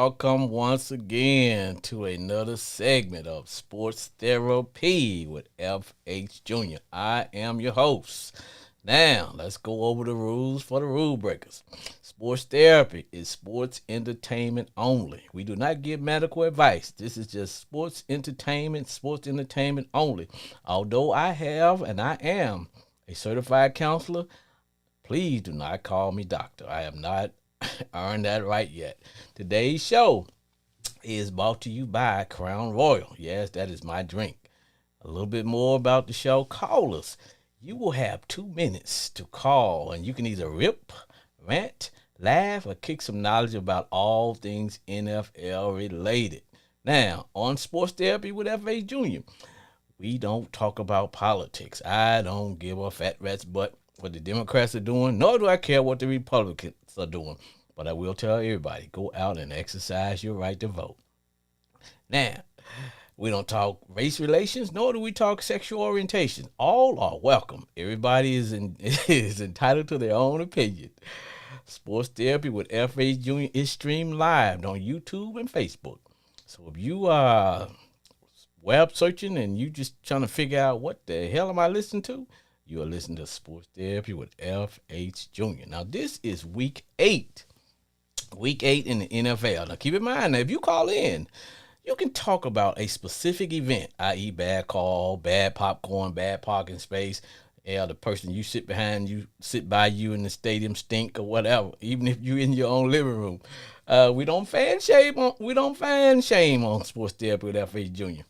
welcome once again to another segment of Sports Therapy with FH Jr. I am your host. Now, let's go over the rules for the rule breakers. Sports therapy is sports entertainment only. We do not give medical advice. This is just sports entertainment only. Although I have and I am a certified counselor, please do not call me doctor. I have not earned that right yet. Today's show is brought to you by Crown Royal. Yes, that is my drink. A little bit more about the show. Call us. You will have 2 minutes to call, and you can either rip, rant, laugh, or kick some knowledge about all things NFL related. Now, on Sports Therapy with F.A. Jr., we don't talk about politics. I don't give a fat rat's butt what the Democrats are doing, nor do I care what the Republicans are doing. But I will tell everybody, go out and exercise your right to vote. Now, we don't talk race relations, nor do we talk sexual orientation. All are welcome. Everybody is entitled to their own opinion. Sports Therapy with F.A. Jr. is streamed live on YouTube and Facebook. So if you are web searching and you just trying to figure out what the hell am I listening to, you are listening to Sports Therapy with F.H. Jr. Now, this is week 8. Week 8 in the NFL. Now, keep in mind, now, if you call in, you can talk about a specific event, i.e. bad call, bad popcorn, bad parking space, the person you sit by you in the stadium stink or whatever, even if you're in your own living room. We don't fan shame on Sports Therapy with F.H. Jr.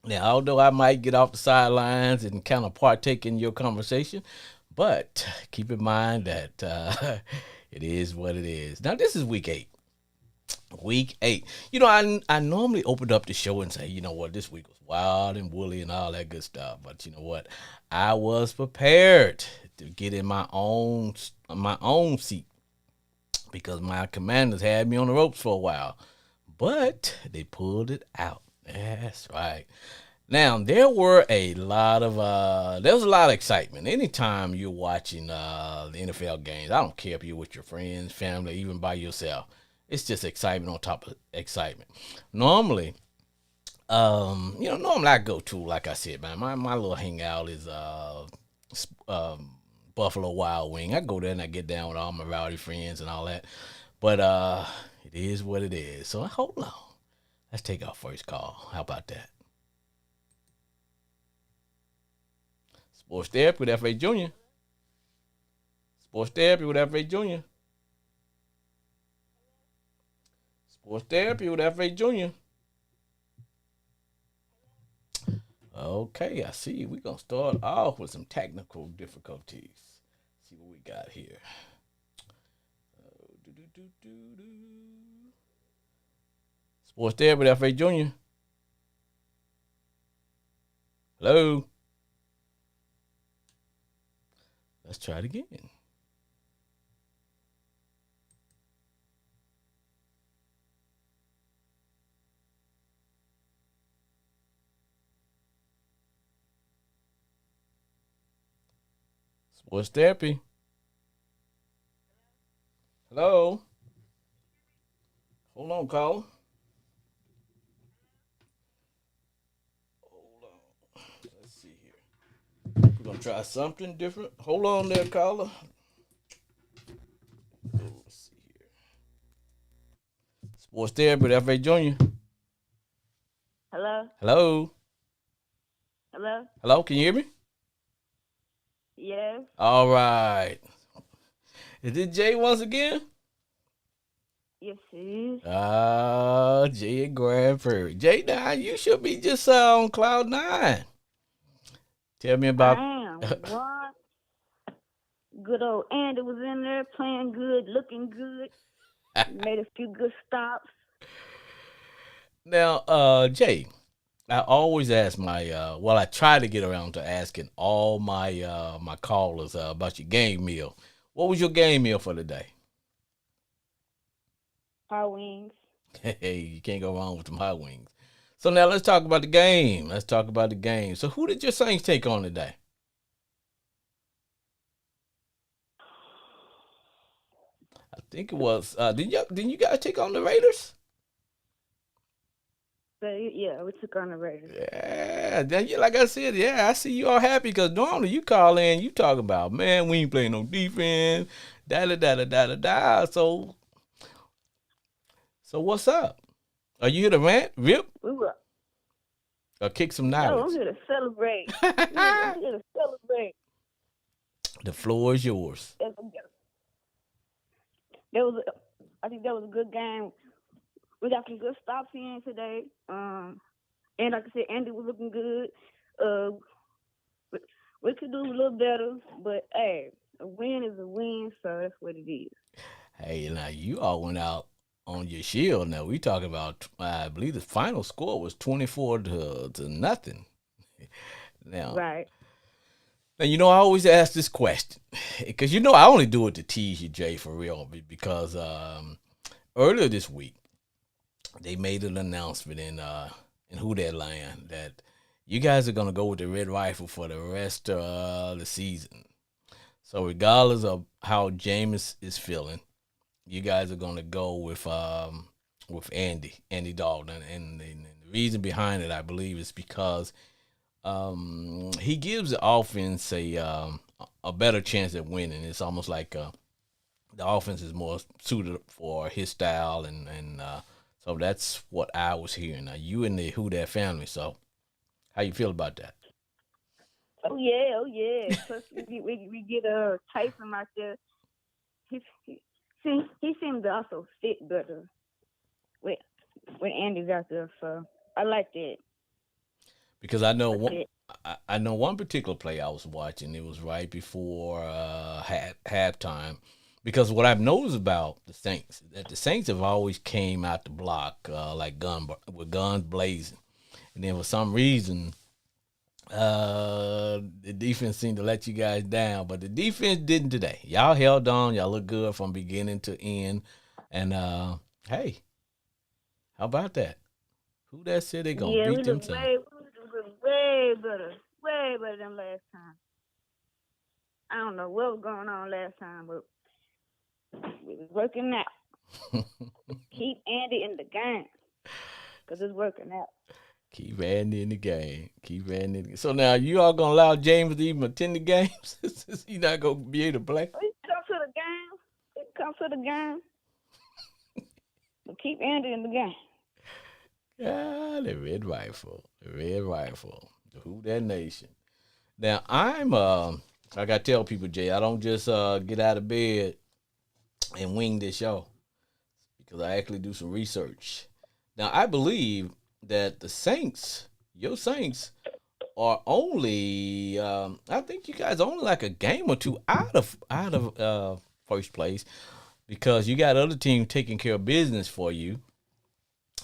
Now, although I might get off the sidelines and kind of partake in your conversation, but keep in mind that it is what it is. Now, this is week 8. Week 8. I normally open up the show and say, you know what, this week was wild and woolly and all that good stuff. But you know what? I was prepared to get in my own seat because my commanders had me on the ropes for a while. But they pulled it out. That's right. Now, there was a lot of excitement. Anytime you're watching the NFL games, I don't care if you're with your friends, family, even by yourself. It's just excitement on top of excitement. Normally, normally I go to, like I said, man, my little hangout is Buffalo Wild Wing. I go there and I get down with all my rowdy friends and all that. But it is what it is. So hold on. Let's take our first call. How about that? Sports Therapy with F.A. Jr. Sports Therapy with F.A. Jr. Sports Therapy with F.A. Jr. Okay, I see. We're going to start off with some technical difficulties. See what we got here. Sports Therapy with F.A. Jr. Hello? Let's try it again. Sports Therapy. Hello? Hold on, caller. Hold on. Let's see here. We're going to try something different. Hold on there, caller. Let's see here. Sports Therapy with F.A. Jr. Hello? Hello? Hello? Hello? Can you hear me? Yes. All right. Is it Jay once again? Yes, it is. Jay and Grand Prairie. Jay, now you should be just on cloud 9. Tell me about. I am. What? Good old Andy was in there playing good, looking good. Made a few good stops. Now, Jay, I always ask I try to get around to asking all my callers about your game meal. What was your game meal for today? Hot wings. Hey, you can't go wrong with them hot wings. So now let's talk about the game. So who did your Saints take on today? I think it was. Didn't you guys take on the Raiders? So yeah, we took on the Raiders. Yeah, then you like I said, yeah, I see you all happy because normally you call in, you talk about, man, we ain't playing no defense, da da da da da da da. So what's up? Are you here to rant, rip, We were. or kick some No, I'm knowledge? here to celebrate. I'm here to celebrate. The floor is yours. That that was. I think that was a good game. We got some good stops in today. And like I said, Andy was looking good. Uh, we, we could do a little better, but hey, a win is a win, so that's what it is. Hey, now you all went out on your shield. Now we talking about, I believe the final score was 24 to nothing. Now, Right. I always ask this question because I only do it to tease you, Jay, for real. Because earlier this week they made an announcement in Who That Land that you guys are gonna go with the Red Rifle for the rest of the season. So regardless of how James is feeling, you guys are gonna go with Andy Dalton, and the reason behind it, I believe, is because he gives the offense a better chance at winning. It's almost like the offense is more suited for his style, and so that's what I was hearing. Now you in the Who That family, so how you feel about that? Oh yeah, oh yeah. Plus we get Tyson out there. He he seemed to also fit better with when Andy's out there. So I like that. Because I know Like one. that. I know one particular play I was watching. It was right before halftime. Because what I've noticed about the Saints that the Saints have always came out the block like with guns blazing, and then for some reason the defense seemed to let you guys down, but the defense didn't today. Y'all held on. Y'all look good from beginning to end, and hey, how about that? Who that said they gonna Yeah, beat them Saints? we look way better than last time. I don't know what was going on last time, but it was working out. Keep Andy in the game because it's working out. Keep adding in the game. Keep adding in. So now you all gonna allow James to even attend the games? He not gonna be able to play. He come to the game. He come to the game. But keep Andy in the game. Ah, the red rifle. The red rifle. The Who That Nation. Now I'm like I tell people, Jay, I don't just get out of bed and wing this show because I actually do some research. Now I believe that the Saints, your Saints, are only I think you guys are only like a game or two out of first place because you got other teams taking care of business for you.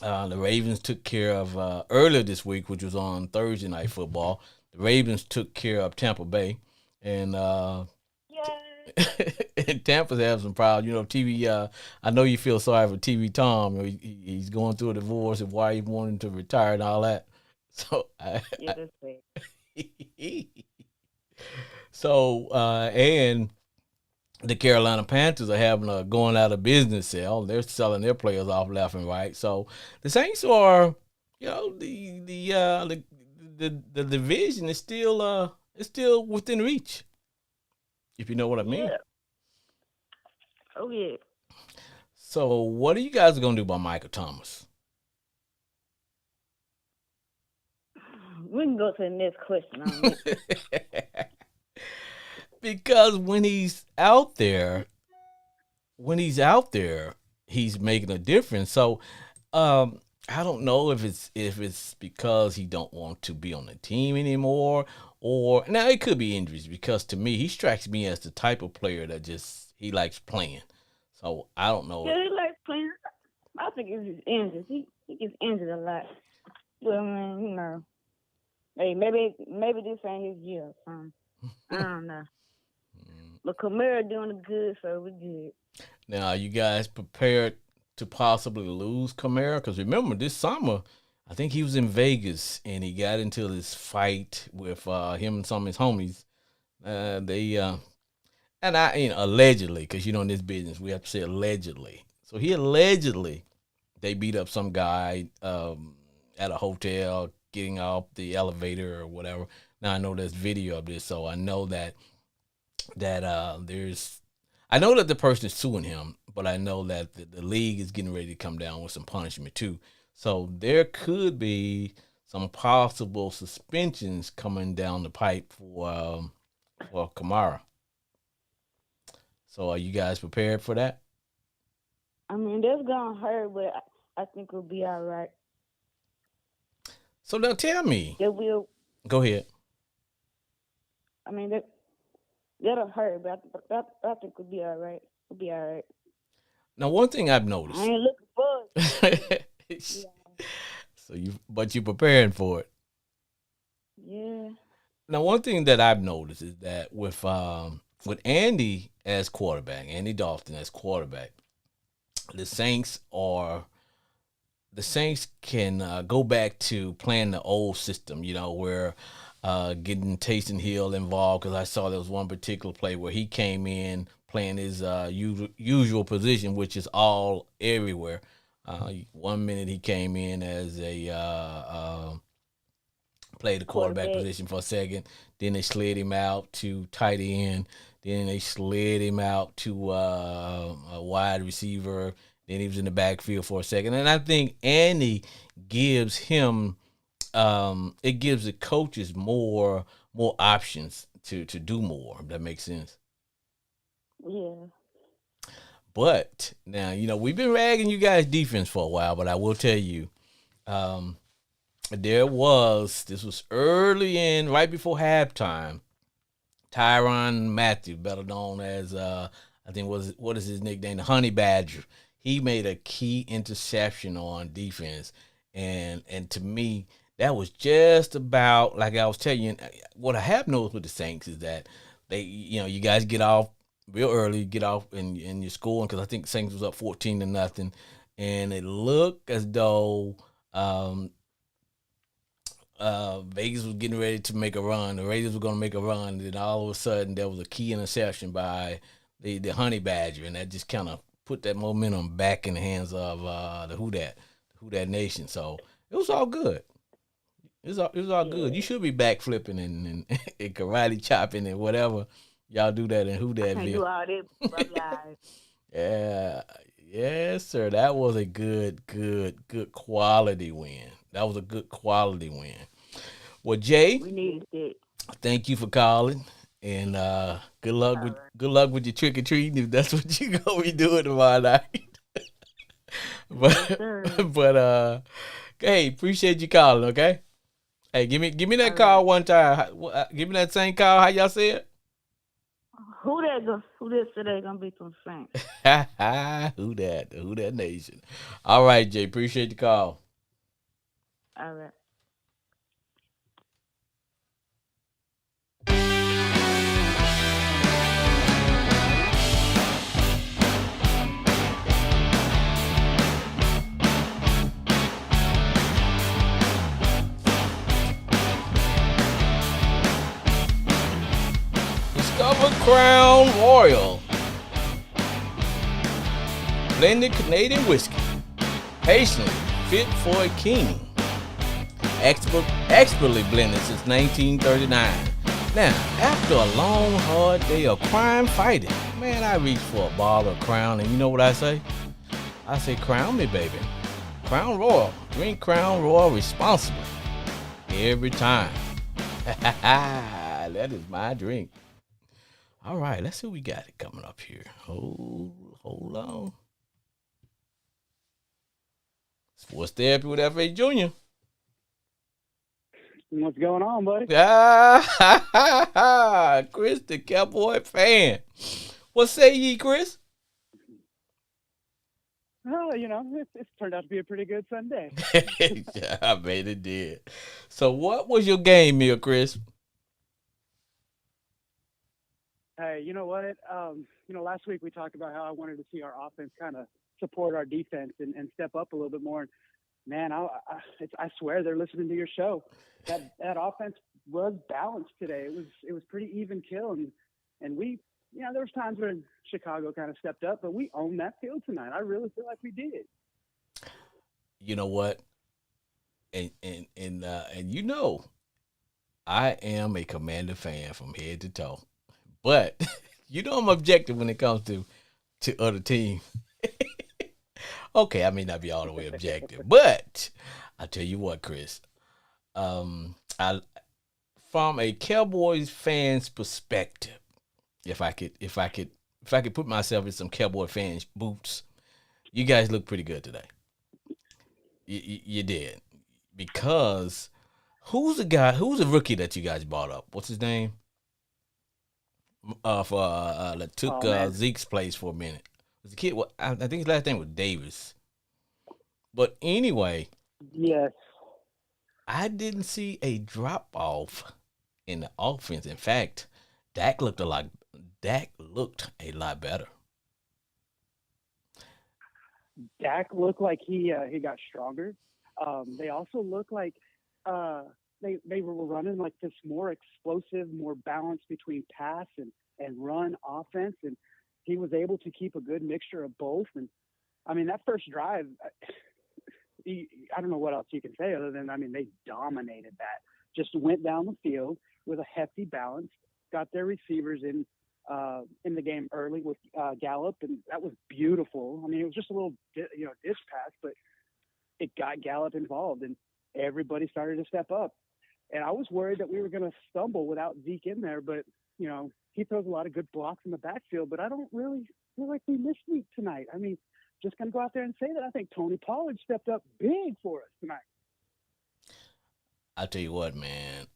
The Ravens took care of earlier this week, which was on Thursday Night Football. The Ravens took care of Tampa Bay, and Yay. and Tampa's having some problems. TV. I know you feel sorry for TV Tom. He's going through a divorce and why he wanted to retire and all that. So, Yeah, that's it. and the Carolina Panthers are having a going out of business sale. They're selling their players off left and right. So the Saints are, the division is still within reach, if you know what I mean. Yeah. Oh yeah. So what are you guys gonna do about Michael Thomas? We can go to the next question on it. Because when he's out there, he's making a difference. So, I don't know if it's because he don't want to be on the team anymore, or now it could be injuries. Because to me, he strikes me as the type of player that just he likes playing. So I don't know. Yeah, he likes playing. I think it's his injuries. He gets injured a lot. Well, man, hey, maybe this ain't his year. I don't know. But Kamara doing good, so we good. Now, are you guys prepared to possibly lose Kamara? Because remember, this summer, I think he was in Vegas and he got into this fight with him and some of his homies. They and I, allegedly, because in this business we have to say allegedly. So he allegedly they beat up some guy, at a hotel, getting off the elevator or whatever. Now I know there's video of this, so I know that there's. I know that the person is suing him, but I know that the league is getting ready to come down with some punishment too. So there could be some possible suspensions coming down the pipe for Kamara. So are you guys prepared for that? I mean, that's gonna hurt, but I think we'll be all right. So now tell me. That will. Go ahead. I mean, that'll hurt, but I think we'll be all right. We'll be all right. Now one thing I've I noticed. ain't looking for it. Yeah. So you preparing for it. Yeah. Now one thing that I've noticed is that with Andy as quarterback, Andy Dalton as quarterback, the Saints are the Saints can go back to playing the old system, where getting Taysom Hill involved. Because I saw there was one particular play where he came in playing his usual position, which is all everywhere. 1 minute he came in as a played the quarterback Quarterback. position for a second. Then they slid him out to tight end. Then they slid him out to a wide receiver. Then he was in the backfield for a second. And I think Andy gives him it gives the coaches more options to do more. If that makes sense. Yeah. But now, we've been ragging you guys defense for a while, but I will tell you, um, this was early in right before halftime. Tyron Matthew, better known as I think what is his nickname, the Honey Badger. He made a key interception on defense, and to me that was just about like I was telling you. What I have noticed with the Saints is that you guys get off real early, get off in your scoring because I think the Saints was up 14-0, and it looked as though Vegas was getting ready to make a run. The Raiders were going to make a run. And then all of a sudden, there was a key interception by the Honey Badger, and that just kind of put that momentum back in the hands of Who Dat Nation. So it was all good. It was all good. Yeah. You should be back flipping and karate chopping and whatever y'all do that in Who I can't Datville. do all that, but I'm live. Yeah, yes, sir. That was a good quality win. That was a good quality win. Well, Jay, We needed that. thank you for calling, and good luck All with right. good luck with your trick or treating if that's what you gonna be doing tomorrow night. Yes, but sir. hey, appreciate you calling. Okay, hey, give me that All right. call one time. Give me that same call. How y'all say it? Who that today gonna be some Saints? Who that? Who that nation? All right, Jay. Appreciate the call. All right. Discover Crown Royal blended Canadian whiskey, patiently fit for a king. Expertly blended since 1939. Now, after a long, hard day of crime fighting, man, I reach for a bottle of Crown, and you know what I say? I say, Crown me, baby. Crown Royal. Drink Crown Royal responsibly. Every time. That is my drink. All right, let's see what we got it coming up here. Hold on. Sports therapy with F.A. Jr. What's going on, buddy? Chris, the Cowboy fan. What say ye, Chris? Oh, it's turned out to be a pretty good Sunday. Yeah, I bet it did. So, what was your game meal, Chris? Hey, you know what? Last week we talked about how I wanted to see our offense kind of support our defense and step up a little bit more. And man, I swear they're listening to your show. That offense was balanced today. It was pretty even kill, and we, there was times when Chicago kind of stepped up, but we owned that field tonight. I really feel like we did. You know what? and I am a Commander fan from head to toe, but I'm objective when it comes to other teams. Okay, I may not be all the way objective, but I tell you what, Chris. I From a Cowboys fan's perspective, if I could put myself in some Cowboy fans' boots, you guys look pretty good today. You did because who's the guy? Who's the rookie that you guys bought up? What's his name? For that took Oh man, Zeke's place for a minute. Was the kid? What I think his last name was Davis. But anyway, yes, I didn't see a drop off in the offense. In fact, Dak looked a lot. Dak looked a lot better. Dak looked like he got stronger. They also looked like uh, they were running like this more explosive, more balance between pass and run offense, and he was able to keep a good mixture of both. And I mean, that first drive, I don't know what else you can say other than I mean they dominated that. Just went down the field with a hefty balance, got their receivers in the game early with Gallup, and that was beautiful. I mean, it was just a little dish pass, but it got Gallup involved, and everybody started to step up. And I was worried that we were going to stumble without Zeke in there, but he throws a lot of good blocks in the backfield. But I don't really feel like we missed Zeke tonight. I mean, just going to go out there and say that I think Tony Pollard stepped up big for us tonight. I tell you what, man,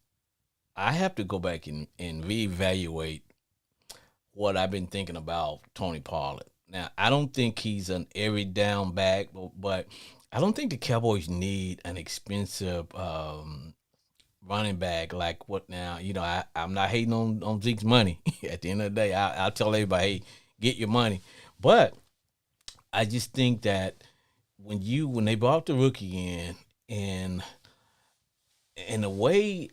I have to go back and reevaluate what I've been thinking about Tony Pollard. Now, I don't think he's an every down back, but I don't think the Cowboys need an expensive running back like what now. I'm not hating on Zeke's money. At the end of the day, I'll tell everybody, hey, get your money. But I just think that when they brought the rookie in and the way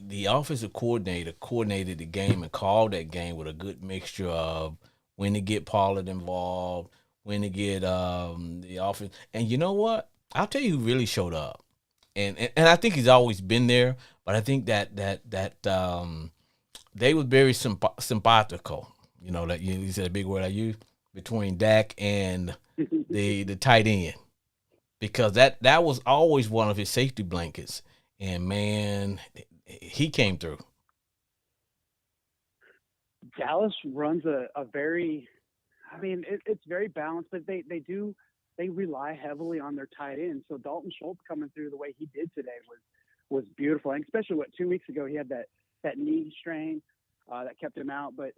the offensive coordinator coordinated the game and called that game with a good mixture of when to get Pollard involved, when to get the offense. And you know what? I'll tell you who really showed up. And I think he's always been there, but I think that they was very simpatico. That you said a big word I used between Dak and the tight end because that was always one of his safety blankets. And man, he came through. Dallas runs a very, I mean, it's very balanced, but they rely heavily on their tight end. So Dalton Schultz coming through the way he did today was beautiful, and especially 2 weeks ago he had that knee strain that kept him out. But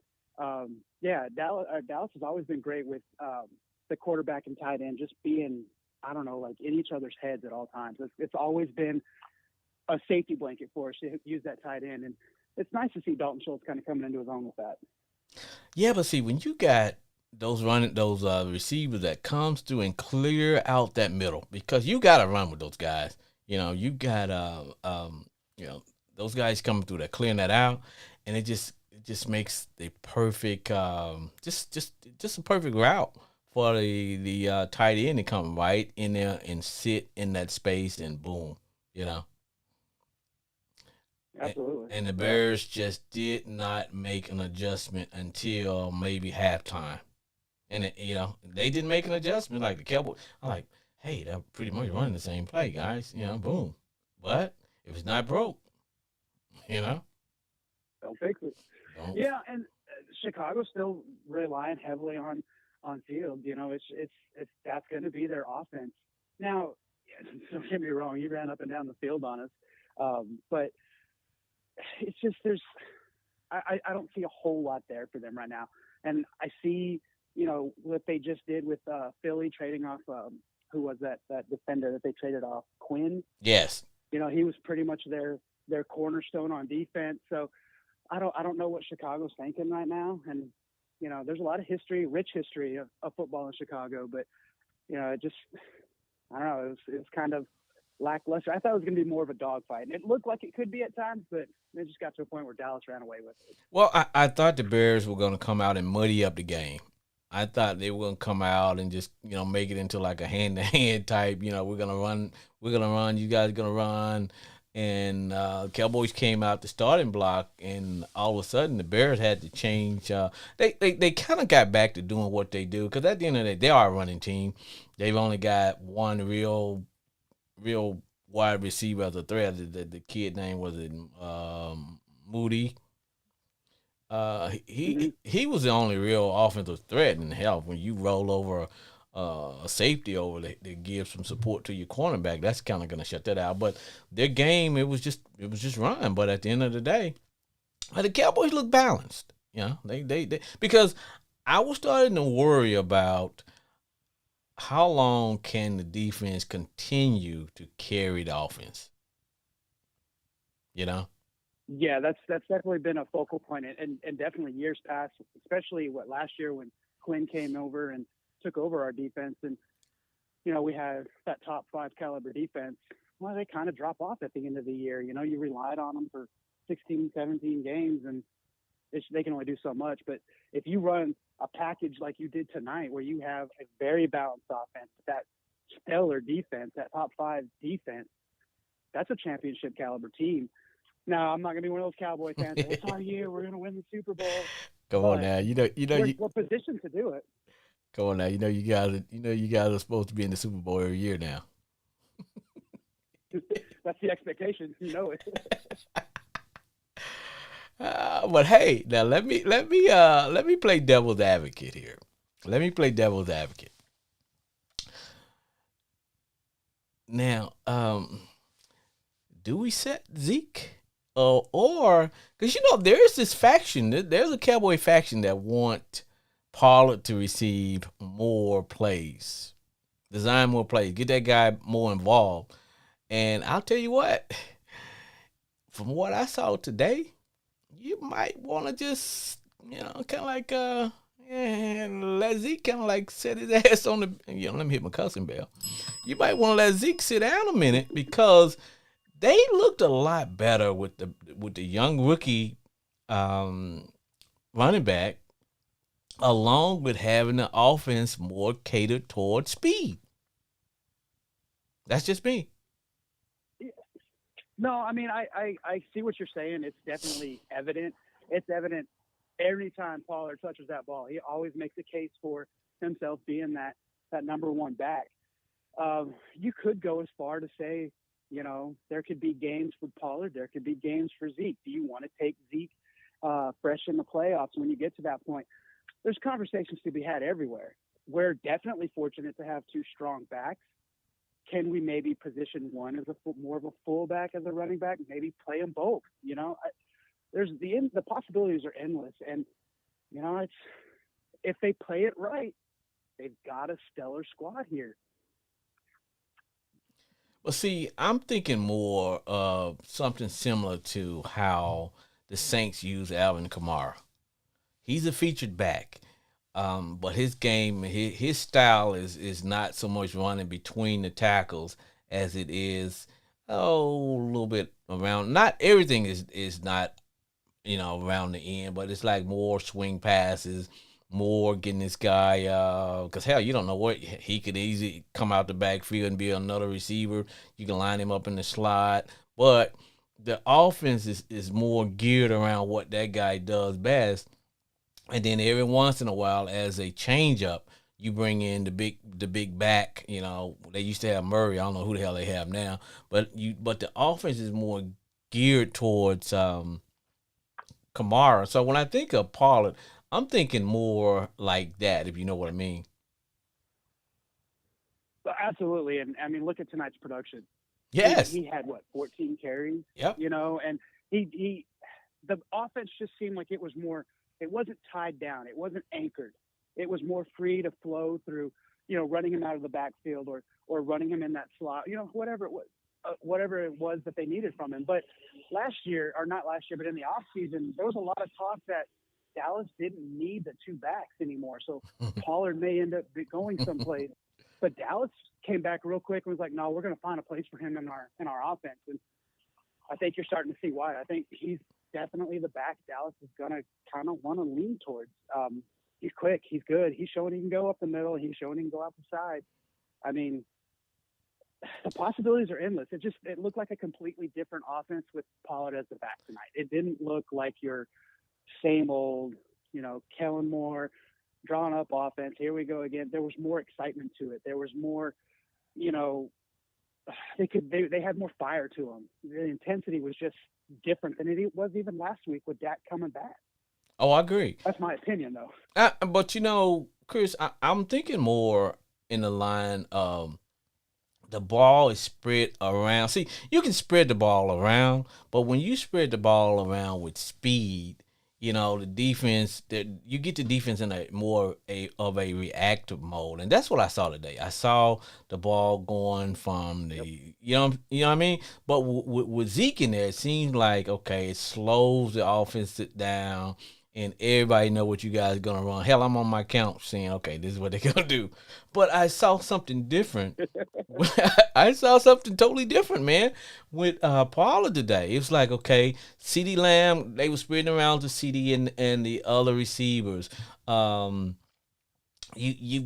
Dallas has always been great with the quarterback and tight end just being like in each other's heads at all times. It's always been a safety blanket for us to use that tight end, and it's nice to see Dalton Schultz kind of coming into his own with that. Yeah, but see, when you got those receivers that comes through and clear out that middle, because you got to run with those guys. You got those guys coming through that clearing that out, and it just makes the perfect just a perfect route for the tight end to come right in there and sit in that space and boom, Absolutely. And the Bears just did not make an adjustment until maybe halftime. And they didn't make an adjustment like the Cowboys. I'm like, hey, they're pretty much running the same play, guys. Boom. But if it's not broke, Don't fix it. don't. Yeah, and Chicago's still relying heavily on Fields. It's that's going to be their offense. Now, don't get me wrong, he ran up and down the field on us, but it's just I don't see a whole lot there for them right now, and I see what they just did with Philly trading off who was that defender that they traded off, Quinn. Yes. He was pretty much their cornerstone on defense. So I don't know what Chicago's thinking right now, and there's a lot of rich history of football in Chicago, but it just I don't know, it was kind of lackluster. I thought it was going to be more of a dogfight, and it looked like it could be at times, but it just got to a point where Dallas ran away with it. Well, I thought the Bears were going to come out and muddy up the game. I thought they were gonna come out and just make it into like a hand to hand type. We're gonna run. You guys gonna run, and Cowboys came out the starting block, and all of a sudden the Bears had to change. They kind of got back to doing what they do because at the end of the day they are a running team. They've only got one real wide receiver as a threat. The kid name was it Moody. Hmm. He was the only real offensive threat in hell. When you roll over a safety over that gives some support to your cornerback, that's kind of going to shut that out. But their game, it was just run. But at the end of the day, the Cowboys look balanced. They because I was starting to worry about how long can the defense continue to carry the offense. You know. Yeah, that's definitely been a focal point, and definitely years past, especially what last year when Quinn came over and took over our defense, and we had that top five caliber defense. Well, they kind of drop off at the end of the year. You relied on them for 16, 17 games, and they can only do so much. But if you run a package like you did tonight, where you have a very balanced offense, that stellar defense, that top five defense, that's a championship caliber team. Now, I'm not going to be one of those Cowboy fans that it's our year, we're going to win the Super Bowl, Come on but now, we're positioned to do it. come on now, you guys are supposed to be in the Super Bowl every year now. That's the expectation. It. But hey, now let me play devil's advocate here. Let me play devil's advocate. Now, do we set Zeke, or because there's this faction, there's a Cowboy faction that want Pollard to receive more plays, design more plays, get that guy more involved. And I'll tell you what, from what I saw today, you might want to just, kind of like, yeah, let Zeke kind of like set his ass on the, let me hit my cussing bell. You might want to let Zeke sit down a minute because they looked a lot better with the young rookie um, running back, along with having the offense more catered towards speed. That's just me. No, I mean, I see what you're saying. It's definitely evident. It's evident every time Pollard touches that ball. He always makes a case for himself being that number one back. You could go as far to say, there could be games for Pollard. There could be games for Zeke. Do you want to take Zeke fresh in the playoffs when you get to that point? There's conversations to be had everywhere. We're definitely fortunate to have two strong backs. Can we maybe position one as more of a fullback as a running back? Maybe play them both. There's the possibilities are endless, and it's if they play it right, they've got a stellar squad here. Well, see, I'm thinking more of something similar to how the Saints use Alvin Kamara. He's a featured back, but his game, his style is not so much running between the tackles as it is a little bit around. Not everything is not around the end, but it's like more swing passes, more getting this guy. Because hell, you don't know what he could easily come out the backfield and be another receiver. You can line him up in the slot, but the offense is more geared around what that guy does best. And then every once in a while, as a change up, you bring in the big back. They used to have Murray. I don't know who the hell they have now, but the offense is more geared towards Kamara. So when I think of Pollard, I'm thinking more like that, if you know what I mean. But absolutely, and I mean, look at tonight's production. Yes. He had what 14 carries, Yep. and he the offense just seemed like it was more. It wasn't tied down. It wasn't anchored. It was more free to flow through, running him out of the backfield or running him in that slot, whatever it was that they needed from him. But last year, or not last year, but in the off season, there was a lot of talk that Dallas didn't need the two backs anymore. So Pollard may end up going someplace. But Dallas came back real quick and was like, no, we're going to find a place for him in our offense. And I think you're starting to see why. I think he's definitely the back Dallas is going to kind of want to lean towards. He's quick. He's good. He's showing he can go up the middle. He's showing he can go out the side. I mean, the possibilities are endless. It looked like a completely different offense with Pollard as the back tonight. It didn't look like your same old, Kellen Moore drawn up offense. Here we go again. There was more excitement to it. There was more, you know, they had more fire to them. The intensity was just different than it was even last week with Dak coming back. Oh, I agree. That's my opinion, though. But Chris, I'm thinking more in the line of the ball is spread around. See, you can spread the ball around, but when you spread the ball around with speed, the defense that you get the defense in a more of a reactive mode, and that's what I saw today. I saw the ball going from the you know what I mean. But with Zeke in there, it seems like okay, it slows the offense down, and everybody know what you guys are gonna run. Hell, I'm on my count saying okay, this is what they're gonna do. But I saw something different. I saw something totally different, man, with Paula today. It was like, okay, CeeDee Lamb, they were spreading around to CD and the other receivers. You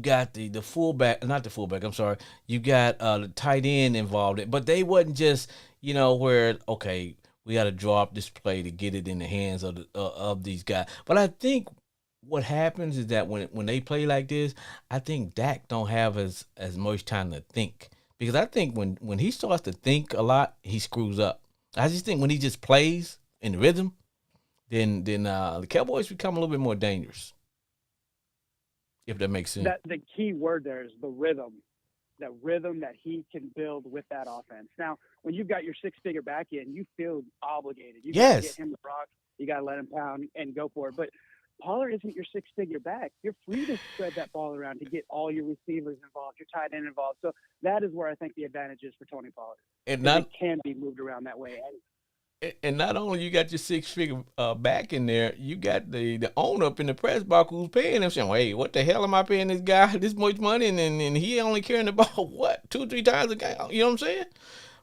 got the fullback, not the fullback. I'm sorry. You got the tight end involved, but they wasn't just where okay we got to drop this play to get it in the hands of these guys. But I think what happens is that when they play like this, I think Dak don't have as much time to think because I think when he starts to think a lot, he screws up. I just think when he just plays in rhythm, then the Cowboys become a little bit more dangerous. If that makes sense. That the key word there is the rhythm. That rhythm that he can build with that offense. Now, when you've got your six-figure back in, you feel obligated. You got to get him the rock. You got to let him pound and go for it. But Pollard isn't your six-figure back. You're free to spread that ball around to get all your receivers involved, your tight end involved. So that is where I think the advantage is for Tony Pollard. And it can be moved around that way. And not only you got your six-figure back in there, you got the owner up in the press box who's paying him saying, hey, what the hell am I paying this guy this much money and he only carrying the ball, what, 2-3 times a game? You know what I'm saying?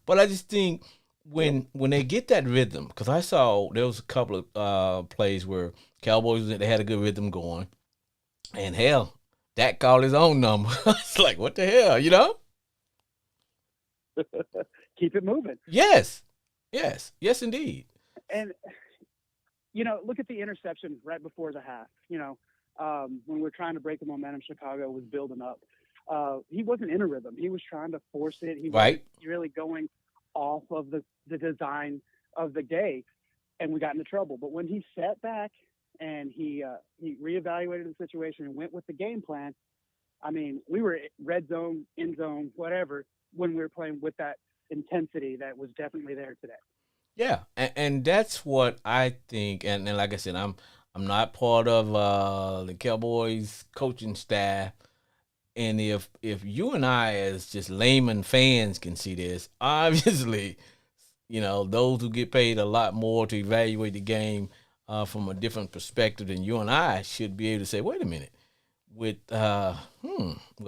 But I just think when they get that rhythm, because I saw there was a couple of plays where Cowboys, they had a good rhythm going. And hell, Dak called his own number. It's like, what the hell, Keep it moving. Yes, indeed. And, look at the interception right before the half. When we're trying to break the momentum, Chicago was building up. He wasn't in a rhythm. He was trying to force it. He wasn't really going off of the design of the day, and we got into trouble. But when he sat back and he reevaluated the situation and went with the game plan, I mean, we were red zone, end zone, whatever, when we were playing with that intensity that was definitely there today. Yeah, and that's what I think. And like I said, I'm not part of the Cowboys coaching staff. And if you and I, as just layman fans, can see this, obviously, those who get paid a lot more to evaluate the game from a different perspective than you and I should be able to say, wait a minute, with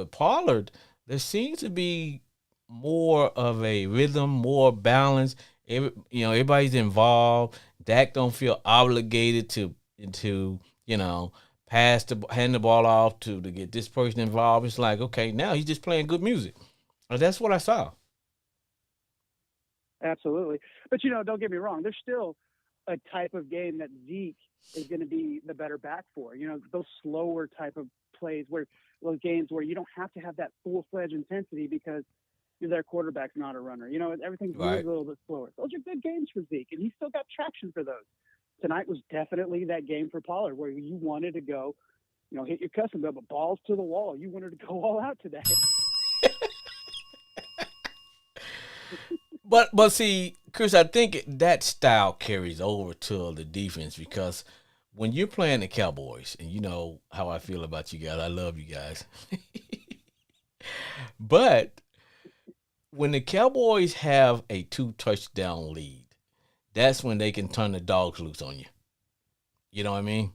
Pollard, there seems to be more of a rhythm, more balance. Everybody's involved. Dak don't feel obligated to hand the ball off to get this person involved. It's like, okay, now he's just playing good music. And that's what I saw. Absolutely. But, don't get me wrong. There's still a type of game that Zeke is going to be the better back for. Those slower type of plays those games where you don't have to have that full-fledged intensity because their quarterback's not a runner. Everything's a little bit slower. Those are good games for Zeke, and he still got traction for those. Tonight was definitely that game for Pollard where you wanted to go, hit your custom belt, but balls to the wall. You wanted to go all out today. But see, Chris, I think that style carries over to the defense because when you're playing the Cowboys, and you know how I feel about you guys, I love you guys. But when the Cowboys have a 2-touchdown lead, that's when they can turn the dogs loose on you. You know what I mean?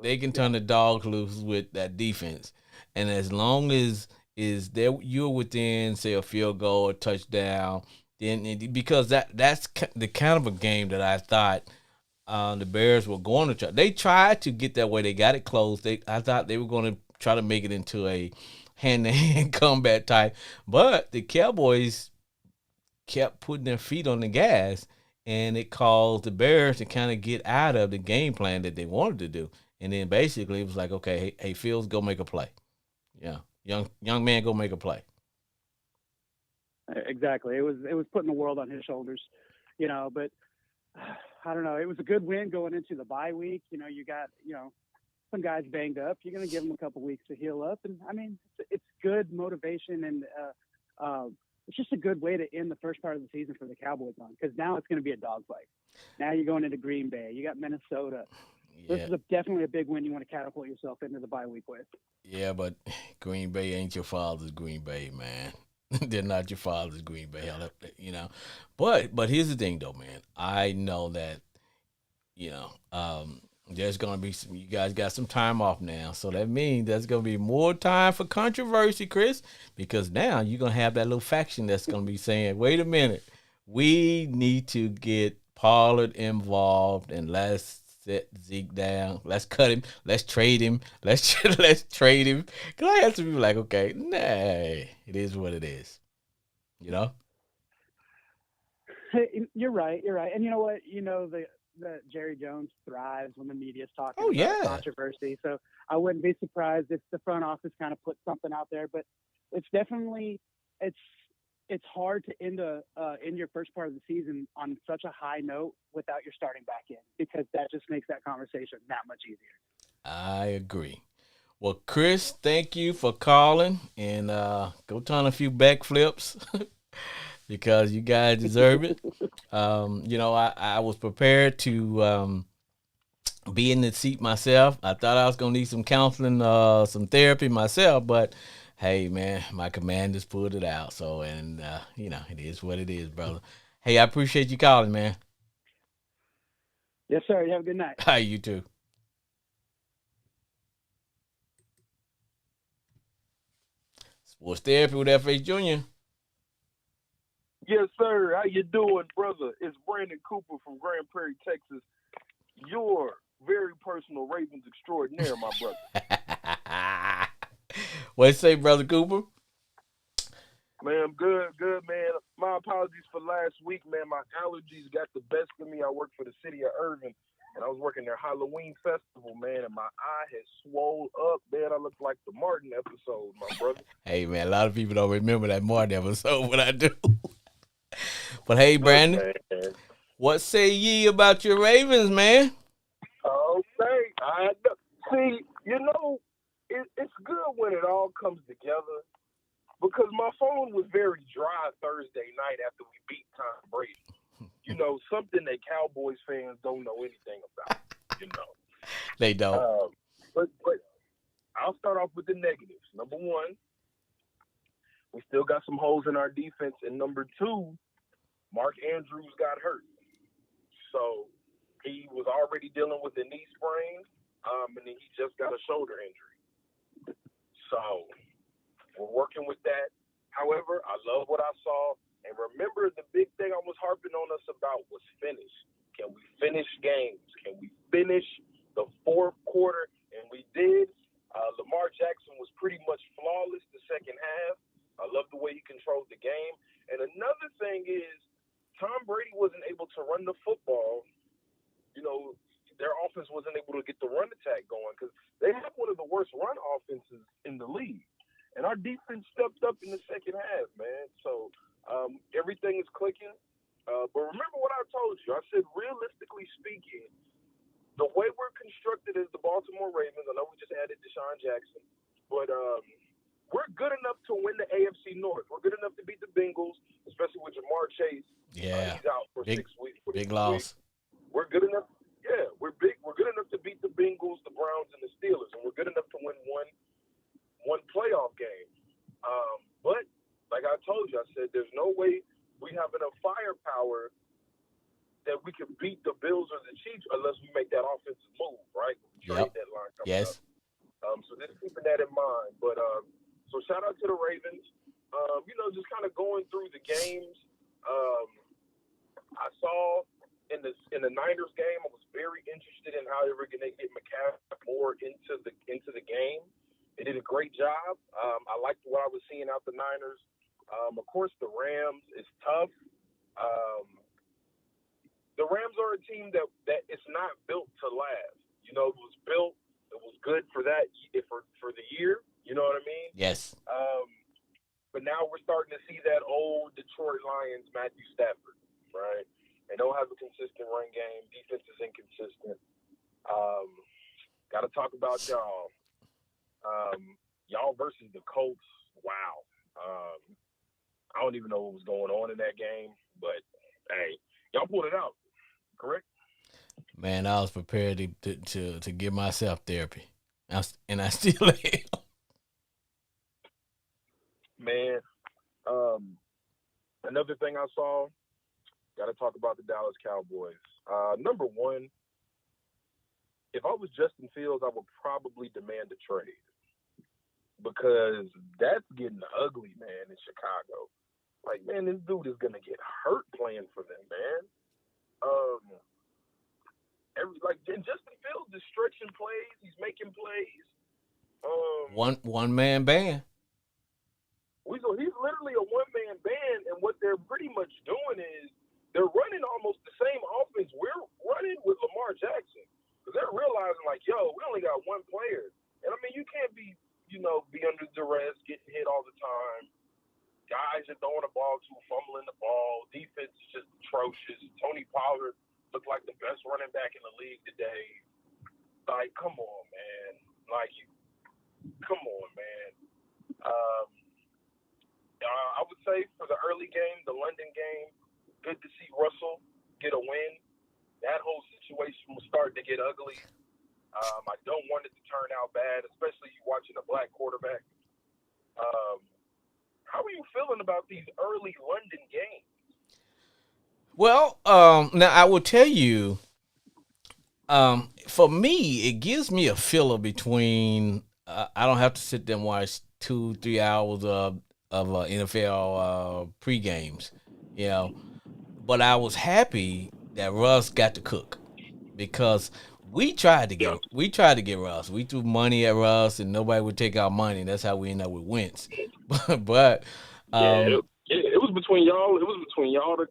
They can turn the dogs loose with that defense, and as long as you're within, say, a field goal or touchdown, then because that's the kind of a game that I thought The Bears were going to try. They tried to get that way. They got it closed. I thought they were going to try to make it into a hand-to-hand combat type, but the Cowboys kept putting their feet on the gas, and it caused the Bears to kind of get out of the game plan that they wanted to do. And then basically it was like, okay, hey Fields, go make a play. Yeah, young man, go make a play. Exactly. It was putting the world on his shoulders, But I don't know. It was a good win going into the bye week. You got some guys banged up. You're going to give them a couple weeks to heal up, and I mean it's good motivation, and it's just a good way to end the first part of the season for the Cowboys on, because now it's going to be a dogfight. Now you're going into Green Bay. You got Minnesota. Yeah. This is definitely a big win you want to catapult yourself into the bye week with. Yeah, but Green Bay ain't your father's Green Bay, man. They're not your father's Green Bay, But here's the thing, though, man. I know that, there's gonna be some. You guys got some time off now, so that means there's gonna be more time for controversy, Chris, because now you're gonna have that little faction that's gonna be saying, "Wait a minute, we need to get Pollard involved, and let's set Zeke down. Let's cut him. Let's trade him. Let's trade him." Cause I have to be like, okay, nah, it is what it is, Hey, you're right, and you know what? That Jerry Jones thrives when the media's talking about controversy. So I wouldn't be surprised if the front office kind of put something out there. But it's definitely it's hard to end your first part of the season on such a high note without your starting back in, because that just makes that conversation that much easier. I agree. Well, Chris, thank you for calling, and go turn a few backflips because you guys deserve it. I was prepared to be in the seat myself. I thought I was going to need some counseling, some therapy myself, but hey, man, my commanders pulled it out. So, and, it is what it is, brother. Hey, I appreciate you calling, man. Yes, sir. You have a good night. Hi, you too. Sports Therapy with F.H. Jr. Yes, sir. How you doing, brother? It's Brandon Cooper from Grand Prairie, Texas. Your very personal Ravens extraordinaire, my brother. What you say, Brother Cooper? Man, I'm good, man. My apologies for last week, man. My allergies got the best of me. I work for the city of Irving, and I was working their Halloween festival, man, and my eye had swole up, man. I looked like the Martin episode, my brother. Hey, man, a lot of people don't remember that Martin episode, but I do. But hey, Brandon, what say ye about your Ravens, man? Okay, I know. See, it's good when it all comes together, because my phone was very dry Thursday night after we beat Tom Brady. Something that Cowboys fans don't know anything about. They don't. But I'll start off with the negatives. Number one, we still got some holes in our defense, and number two, Mark Andrews got hurt. So he was already dealing with a knee sprain, and then he just got a shoulder injury. So we're working with that. However, I love what I saw. And remember, the big thing I was harping on us about was finish. Can we finish games? Can we finish the fourth quarter? And we did. Lamar Jackson was pretty much flawless the second half. I love the way he controlled the game. And another thing is, Tom Brady wasn't able to run the football. Their offense wasn't able to get the run attack going because they have one of the worst run offenses in the league. And our defense stepped up in the second half, man. So everything is clicking. But remember what I told you. I said, realistically speaking, the way we're constructed as the Baltimore Ravens, I know we just added Deshaun Jackson, but we're good enough to win the AFC North. We're good enough to beat the Bengals, especially with Jamar Chase. Yeah. He's out for 6 weeks. Big loss. We're good enough. Yeah, we're big. We're good enough to beat the Bengals, the Browns, and the Steelers, and we're good enough to win one playoff game. But like I told you, I said there's no way we have enough firepower that we can beat the Bills or the Chiefs unless we make that offensive move, right? Trade deadline coming up. So just keeping that in mind. But so shout out to the Ravens. Just kind of going through the games. I saw in the Niners game, I was very interested in how they were going to get McCaffrey more into the game. They did a great job. I liked what I was seeing out the Niners. Of course, the Rams is tough. The Rams are a team that it's not built to last. You know, it was built. It was good for the year. You know what I mean? Yes. But now we're starting to see that old Detroit Lions Matthew Stafford, right? They don't have a consistent run game. Defense is inconsistent. Got to talk about y'all. Y'all versus the Colts. Wow. I don't even know what was going on in that game, but hey, y'all pulled it out, correct? Man, I was prepared to give myself therapy, and I still am. Man, another thing I saw, got to talk about the Dallas Cowboys. Number one, if I was Justin Fields, I would probably demand a trade because that's getting ugly, man, in Chicago. Like, man, this dude is going to get hurt playing for them, man. And Justin Fields is stretching plays. He's making plays. One man band. He's literally a one-man band, and what they're pretty much doing is they're running almost the same offense we're running with Lamar Jackson. Because they're realizing, like, yo, we only got one player. And, I mean, you can't be under duress, getting hit all the time. Guys are throwing the ball to, fumbling the ball. Defense is just atrocious. Tony Pollard looked like the best running back in the league today. Like, come on, man. Come on, man. I would say for the early game, the London game, good to see Russell get a win. That whole situation was starting to get ugly. I don't want it to turn out bad, especially you watching a black quarterback. How are you feeling about these early London games? Well, now I will tell you, for me, it gives me a filler between. I don't have to sit there and watch 2-3 hours of NFL pre games, you know. But I was happy that Russ got to cook because we tried to get Russ. We threw money at Russ and nobody would take our money. That's how we end up with Wentz. but it was between y'all. It was between y'all, the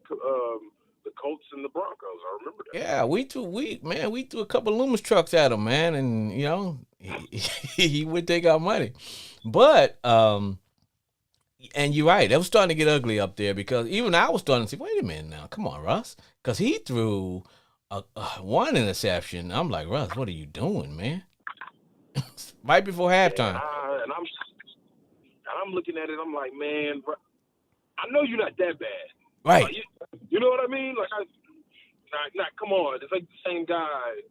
Colts and the Broncos. I remember that. Yeah, we threw a couple of Loomis trucks at him, man, and you know he would take our money. But and you're right, it was starting to get ugly up there because even I was starting to say, wait a minute now, come on, Russ, because he threw one interception. I'm like, Russ, what are you doing, man? Right before halftime. And I'm looking at it. I'm like, man, bro, I know you're not that bad, right? Like, you know what I mean? Like, come on, it's like the same guy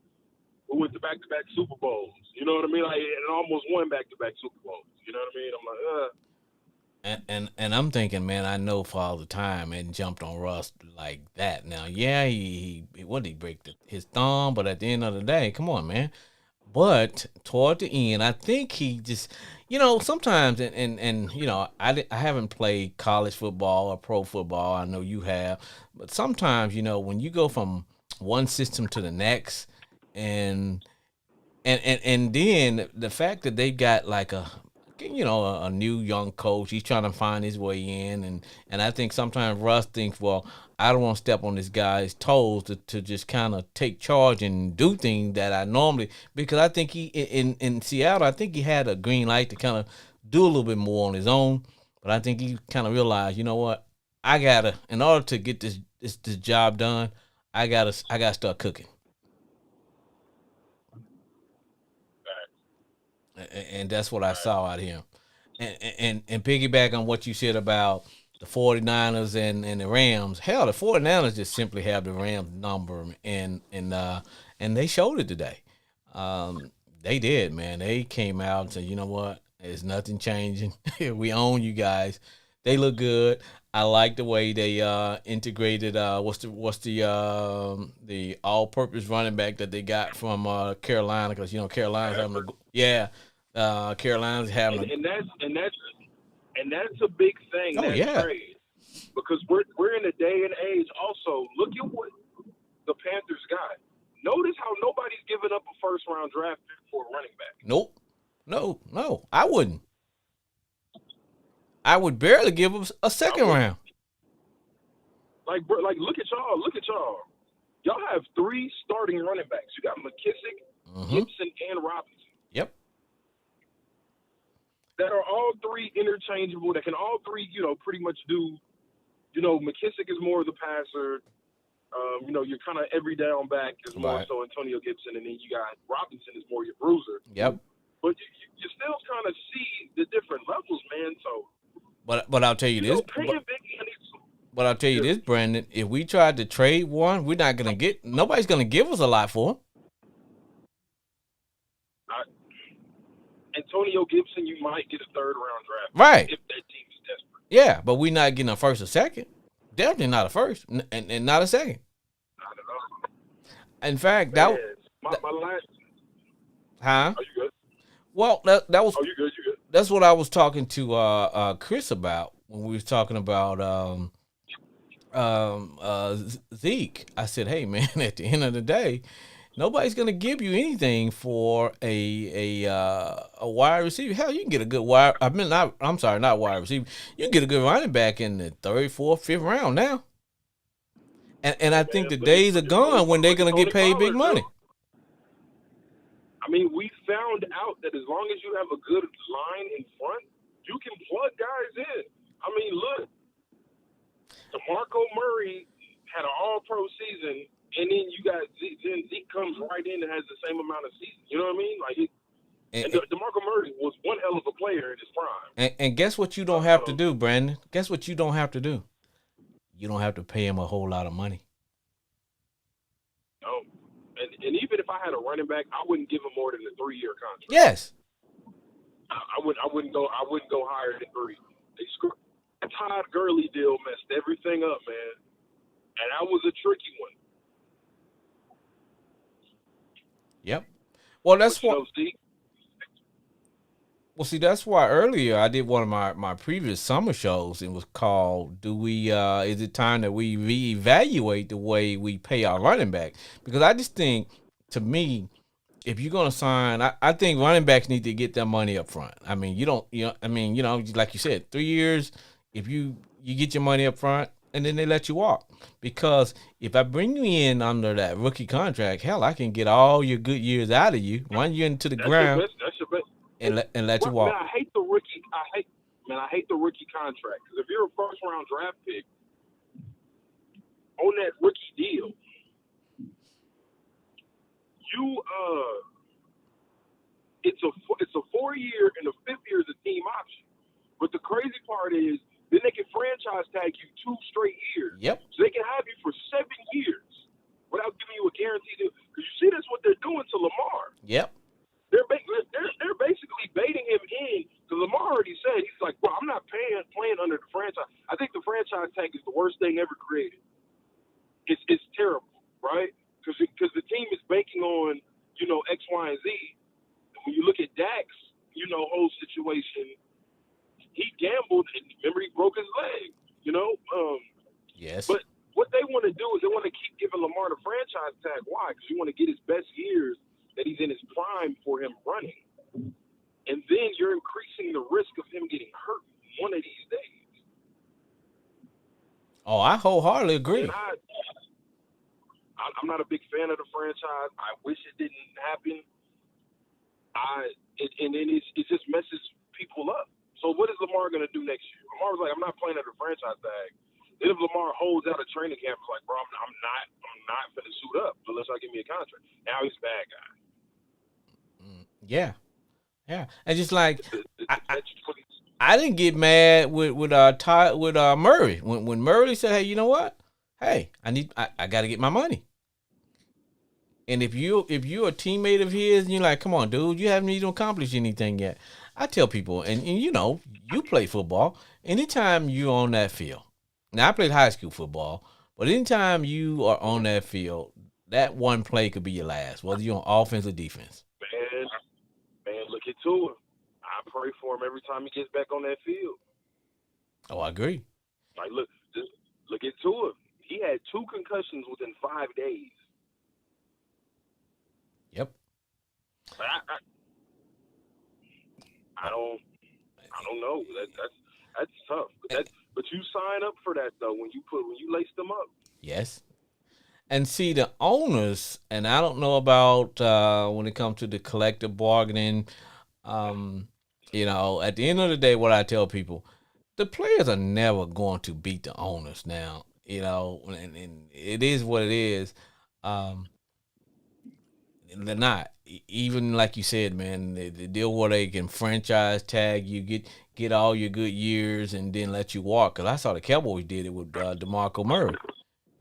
who went to back-to-back Super Bowls. You know what I mean? Like, and almost won back-to-back Super Bowls. You know what I mean? I'm like, And I'm thinking, man, I know for all the time and jumped on Russ like that. Now, yeah, he what did he break his thumb? But at the end of the day, come on, man. But toward the end, I think he just, you know, sometimes and you know, I haven't played college football or pro football. I know you have, but sometimes, you know, when you go from one system to the next, and then the fact that they got like a new young coach. He's trying to find his way in, and I think sometimes Russ thinks, well, I don't want to step on this guy's toes to just kind of take charge and do things that I normally, because I think he in Seattle, I think he had a green light to kind of do a little bit more on his own, but I think he kind of realized, you know what, in order to get this job done, I gotta start cooking. And that's what I saw out of him. And piggyback on what you said about the 49ers and the Rams. Hell, the 49ers just simply have the Rams number, and they showed it today. They did, man. They came out and said, you know what? There's nothing changing. We own you guys. They look good. I like the way they integrated. What's the all-purpose running back that they got from Carolina? Because you know Carolina's having Carolina's having and that's a big thing. Trade, because we're in a day and age. Also, look at what the Scott, notice how nobody's giving up a first-round draft pick for a running back. Nope. No, I wouldn't. I would barely give him a second round. Like, look at y'all. Y'all have 3 starting running backs. You got McKissick, Gibson, and Robinson. Yep. That are all 3 interchangeable. That can all 3, pretty much do. McKissick is more of the passer. You're kind of every down back is more so Antonio Gibson, and then you got Robinson is more your bruiser. Yep. But you still kind of see the different levels, man. So. But I'll tell you this. But I'll tell you this, Brandon. If we tried to trade one, we're not gonna get. Nobody's gonna give us a lot for him. Antonio Gibson, you might get a 3rd-round draft, right? If that team is desperate. Yeah, but we're not getting a first or second. Definitely not a first, and not a second. Not at all. In fact, my last. Huh? Are you good? Well, that was. Oh, you good? You good? That's what I was talking to Chris about when we was talking about Zeke. I said, "Hey, man, at the end of the day, nobody's gonna give you anything for a wide receiver. Hell, you can get a good not wide receiver. You can get a good running back in the 3rd, 4th, 5th round now. And I think the days are gone when they're gonna get paid big money. I mean, we found out that as long as you have a good line in front, you can plug guys in. I mean, look, DeMarco Murray had an all-pro season, and then you got Zeke comes right in and has the same amount of seasons. You know what I mean? Like, and DeMarco Murray was one hell of a player in his prime. And guess what you don't have to do, Brandon? Guess what you don't have to do? You don't have to pay him a whole lot of money. No. And even if I had a running back, I wouldn't give him more than a 3-year contract. Yes. I wouldn't go higher than 3. That Todd Gurley deal messed everything up, man. And that was a tricky one. Yep. Well, that's what. Well, see, that's why earlier I did one of my previous summer shows. It was called is it time that we reevaluate the way we pay our running back? Because I just think, to me, if you're going to sign, I think running backs need to get their money up front. I mean, like you said, 3 years, if you get your money up front and then they let you walk. Because if I bring you in under that rookie contract, hell, I can get all your good years out of you, run you into the ground. That's your best. And let you walk. Man, I hate the rookie. I hate the rookie contract, because if you're a 1st-round draft pick on that rookie deal, it's a 4-year, and the 5th year is a team option. But the crazy part is, then they can franchise tag you 2 straight years. Yep. So they can have you for 7 years without giving you a guarantee. Because you see, that's what they're doing to Lamar. Yep. They're basically baiting him in, because Lamar already said, he's like, bro, I'm not playing under the franchise. I think the franchise tag is the worst thing ever created. It's terrible, right? Because the team is banking on, X, Y, and Z. And when you look at Dak's, whole situation, he gambled, and remember, he broke his leg, Yes. But what they want to do is they want to keep giving Lamar the franchise tag. Why? Because you want to get his best years that he's in his prime for him running. And then you're increasing the risk of him getting hurt one of these days. Oh, I wholeheartedly agree. And I'm not a big fan of the franchise. I wish it didn't happen. And then it just messes people up. So what is Lamar going to do next year? Lamar's like, I'm not playing under the franchise tag. Then if Lamar holds out a training camp, it's like, bro, I'm not going to suit up unless I give me a contract. Now he's a bad guy. Yeah. And just like I didn't get mad with Murray when Murray said, "Hey, you know what? Hey, I got to get my money." And if you're a teammate of his, and you're like, "Come on, dude, you haven't even accomplished anything yet." I tell people, and you play football. Anytime you're on that field, now I played high school football, but anytime you are on that field, that one play could be your last, whether you're on offense or defense. Man, look at Tua. I pray for him every time he gets back on that field. Oh, I agree. Like, look at Tua. He had 2 concussions within 5 days. But I don't know. That's tough. But you sign up for that though when you lace them up. Yes. And see the owners, and I don't know about when it comes to the collective bargaining. Um, at the end of the day, what I tell people, the players are never going to beat the owners. Now, and it is what it is. Um, they're not. Even like you said, man, the deal where they can franchise tag you, get all your good years, and then let you walk. Cause I saw the Cowboys did it with DeMarco Murray.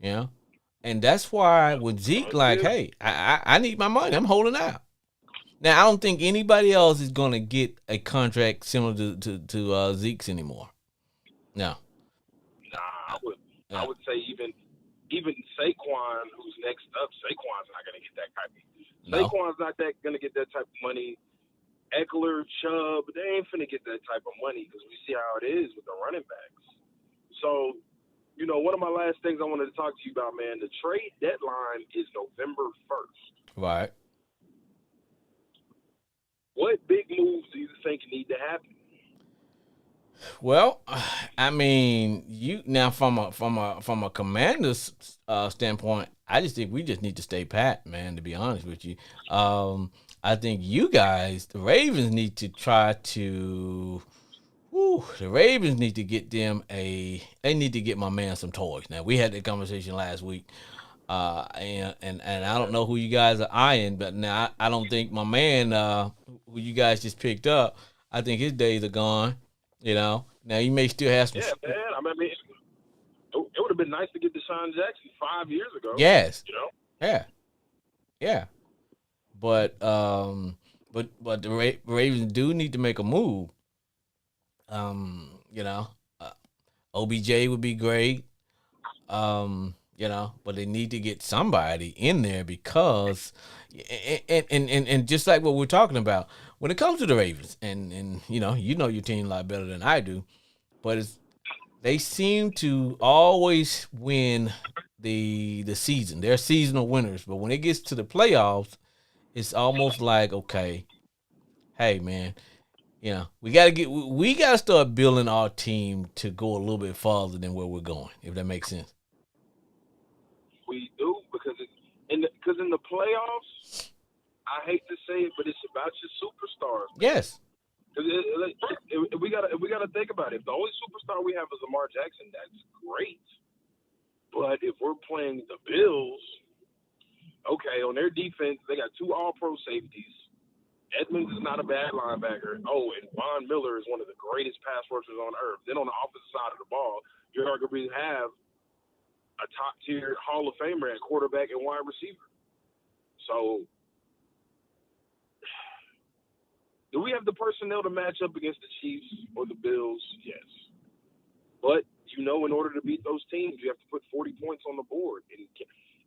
You know, and that's why with Zeke, like, hey, I need my money. I'm holding out. Now I don't think anybody else is gonna get a contract similar to Zeke's anymore. No. Nah, I Yeah. would say even Saquon, who's next up, Saquon's not gonna get that type of No. Saquon's not that gonna get that type of money. Eckler, Chubb, they ain't finna get that type of money because we see how it is with the running backs. So, one of my last things I wanted to talk to you about, man, the trade deadline is November 1st. Right. What big moves do you think need to happen? Well, I mean, you now from a commander's standpoint, I just think we just need to stay pat, man. To be honest with you, I think you guys, the Ravens, need to try to. The Ravens need to get them They need to get my man some toys. Now we had that conversation last week, and I don't know who you guys are eyeing, but now I don't think my man, who you guys just picked up, I think his days are gone. Now you may still have some. Yeah, man. I mean, it would have been nice to get Deshaun Jackson 5 years ago. Yes. You know. Yeah. Yeah. But the Ravens do need to make a move. You know, OBJ would be great. But they need to get somebody in there because, and just like what we're talking about, when it comes to the Ravens, and your team a lot better than I do, but they seem to always win the season. They're seasonal winners, but when it gets to the playoffs, it's almost like, okay, hey man, we gotta start building our team to go a little bit farther than where we're going, if that makes sense. We do because in the playoffs, I hate to say it, but it's about your superstars. Yes. If we gotta think about it. If the only superstar we have is Lamar Jackson, that's great. But if we're playing the Bills, okay, on their defense, they got two All-Pro safeties. Edmonds is not a bad linebacker. Oh, and Von Miller is one of the greatest pass rushers on earth. Then on the opposite side of the ball, you're arguably have a top-tier Hall of Famer at quarterback and wide receiver. So, do we have the personnel to match up against the Chiefs or the Bills? Yes. But, in order to beat those teams, you have to put 40 points on the board.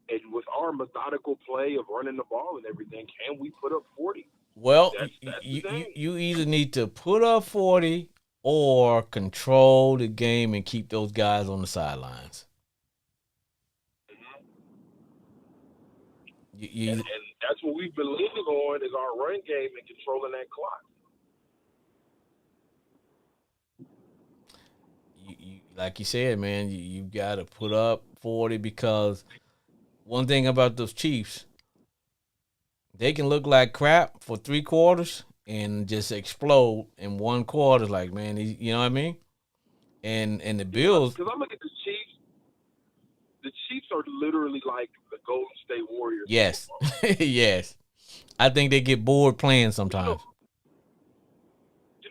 And with our methodical play of running the ball and everything, can we put up 40? Well, That's the you, thing. you either need to put up 40 or control the game and keep those guys on the sidelines. And that's what we've been leaning on is our run game and controlling that clock. Like you said, man, you got to put up 40 because one thing about those Chiefs, they can look like crap for 3 quarters and just explode in 1 quarter. Like, man, you know what I mean? And the Bills. Because I look at the Chiefs. The Chiefs are literally like the Golden State Warriors. Yes. Yes. I think they get bored playing sometimes.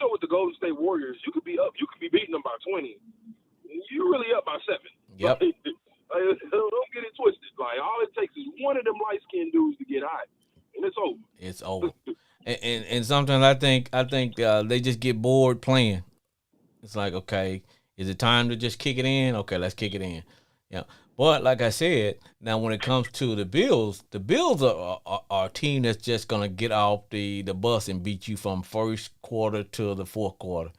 With the Golden State Warriors, you could be beating them by 20. You're really up by 7. Yep. Don't get it twisted. Like, all it takes is one of them light-skinned dudes to get hot, and it's over. It's over. and sometimes I think they just get bored playing. It's like, okay, is it time to just kick it in? Okay, let's kick it in. Yeah. But like I said, now when it comes to the Bills are a team that's just gonna get off the bus and beat you from first quarter to the fourth quarter.